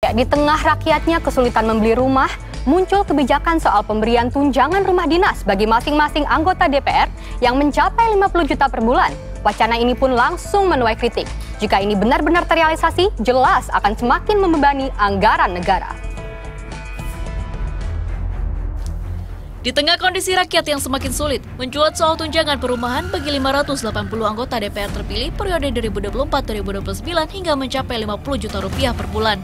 Ya, di tengah rakyatnya kesulitan membeli rumah, muncul kebijakan soal pemberian tunjangan rumah dinas bagi masing-masing anggota DPR yang mencapai 50 juta per bulan. Wacana ini pun langsung menuai kritik. Jika ini benar-benar terrealisasi, jelas akan semakin membebani anggaran negara. Di tengah kondisi rakyat yang semakin sulit, mencuat soal tunjangan perumahan bagi 580 anggota DPR terpilih periode 2024-2029 hingga mencapai 50 juta rupiah per bulan.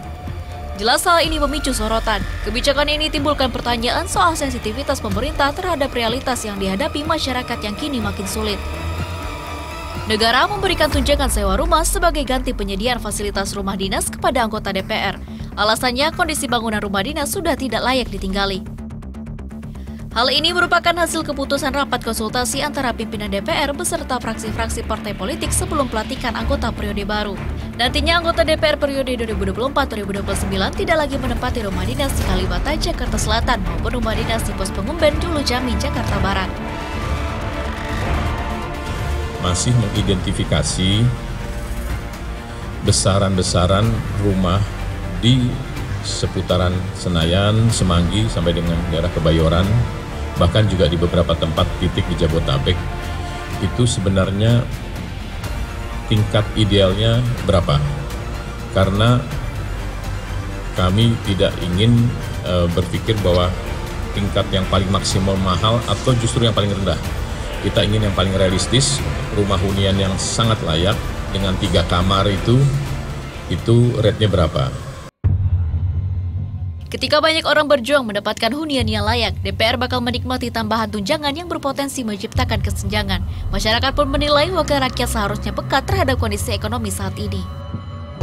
Jelas hal ini memicu sorotan. Kebijakan ini timbulkan pertanyaan soal sensitivitas pemerintah terhadap realitas yang dihadapi masyarakat yang kini makin sulit. Negara memberikan tunjangan sewa rumah sebagai ganti penyediaan fasilitas rumah dinas kepada anggota DPR. Alasannya kondisi bangunan rumah dinas sudah tidak layak ditinggali. Hal ini merupakan hasil keputusan rapat konsultasi antara pimpinan DPR beserta fraksi-fraksi partai politik sebelum pelantikan anggota periode baru. Nantinya anggota DPR periode 2024-2029 tidak lagi menempati rumah dinas di Kalibata, Jakarta Selatan maupun rumah dinas di Pos Pengumben, Julu Jami, Jakarta Barat. Masih mengidentifikasi besaran-besaran rumah di seputaran Senayan, Semanggi, sampai dengan daerah Kebayoran, bahkan juga di beberapa tempat titik di Jabodetabek, itu sebenarnya tingkat idealnya berapa? Karena kami tidak ingin berpikir bahwa tingkat yang paling maksimal mahal atau justru yang paling rendah. Kita ingin yang paling realistis, rumah hunian yang sangat layak dengan 3 kamar itu rate-nya berapa? Ketika banyak orang berjuang mendapatkan hunian yang layak, DPR bakal menikmati tambahan tunjangan yang berpotensi menciptakan kesenjangan. Masyarakat pun menilai wakil rakyat seharusnya peka terhadap kondisi ekonomi saat ini.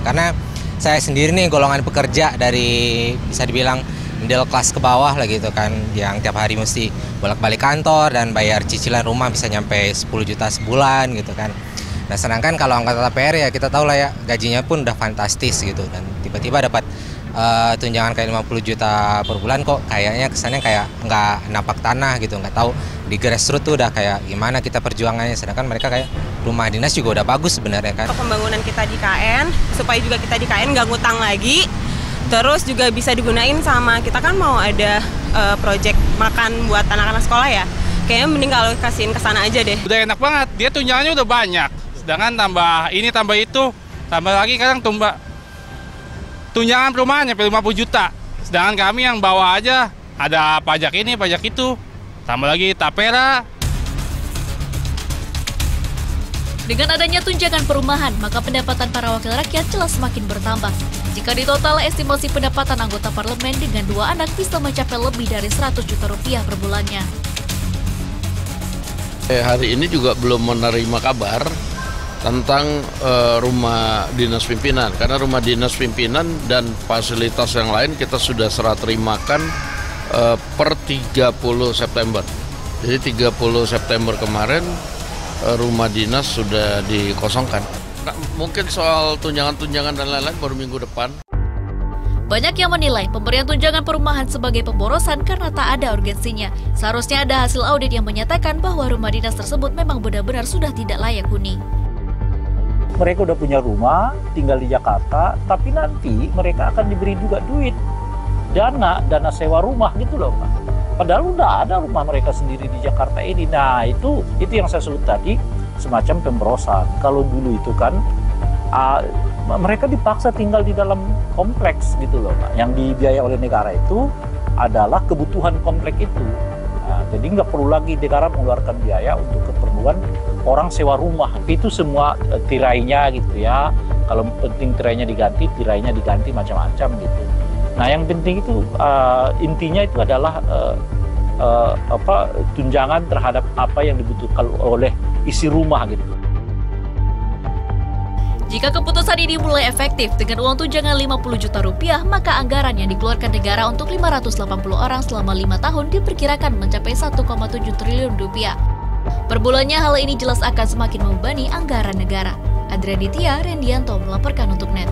Karena saya sendiri nih golongan pekerja dari bisa dibilang middle class ke bawah lah gitu kan, yang tiap hari mesti bolak-balik kantor dan bayar cicilan rumah bisa nyampe 10 juta sebulan gitu kan. Nah sedangkan kalau anggota DPR ya kita tahu lah ya gajinya pun udah fantastis gitu, dan tiba-tiba dapat tunjangan kayak 50 juta per bulan kok kayaknya kesannya kayak nggak napak tanah gitu, nggak tahu di grassroots tuh udah kayak gimana kita perjuangannya, sedangkan mereka kayak rumah dinas juga udah bagus sebenarnya kan. Pembangunan kita di KN, supaya juga kita di KN nggak ngutang lagi, terus juga bisa digunain sama kita kan mau ada project makan buat anak-anak sekolah ya, kayaknya mending kalau kasihin ke sana aja deh. Udah enak banget, dia tunjangannya udah banyak, sedangkan tambah ini tambah itu, tambah lagi kadang tunjangan perumahan sampai 50 juta. Sedangkan kami yang bawa aja ada pajak ini, pajak itu. Tambah lagi tapera. Dengan adanya tunjangan perumahan, maka pendapatan para wakil rakyat jelas semakin bertambah. Jika ditotal, estimasi pendapatan anggota parlemen dengan 2 anak bisa mencapai lebih dari 100 juta rupiah per bulannya. Hari ini juga belum menerima kabar tentang rumah dinas pimpinan, karena rumah dinas pimpinan dan fasilitas yang lain kita sudah serah terimakan per 30 September. Jadi 30 September kemarin rumah dinas sudah dikosongkan. Nah, mungkin soal tunjangan-tunjangan dan lain-lain baru minggu depan. Banyak yang menilai pemberian tunjangan perumahan sebagai pemborosan karena tak ada urgensinya. Seharusnya ada hasil audit yang menyatakan bahwa rumah dinas tersebut memang benar-benar sudah tidak layak huni. Mereka udah punya rumah, tinggal di Jakarta, tapi nanti mereka akan diberi juga duit, dana sewa rumah gitu loh Pak. Padahal udah ada rumah mereka sendiri di Jakarta ini. Nah itu yang saya sebut tadi semacam pemborosan. Kalau dulu itu kan mereka dipaksa tinggal di dalam kompleks gitu loh Pak. Yang dibiayai oleh negara itu adalah kebutuhan kompleks itu. Nah, jadi nggak perlu lagi negara mengeluarkan biaya untuk keperluan orang sewa rumah. Itu semua tirainya gitu ya. Kalau penting tirainya diganti macam-macam gitu. Nah yang penting itu intinya itu adalah tunjangan terhadap apa yang dibutuhkan oleh isi rumah gitu. Jika keputusan ini mulai efektif dengan uang tunjangan 50 juta rupiah, maka anggaran yang dikeluarkan negara untuk 580 orang selama 5 tahun diperkirakan mencapai 1,7 triliun rupiah. Per bulannya hal ini jelas akan semakin membebani anggaran negara. Adrian Ditya, Rendianto melaporkan untuk NET.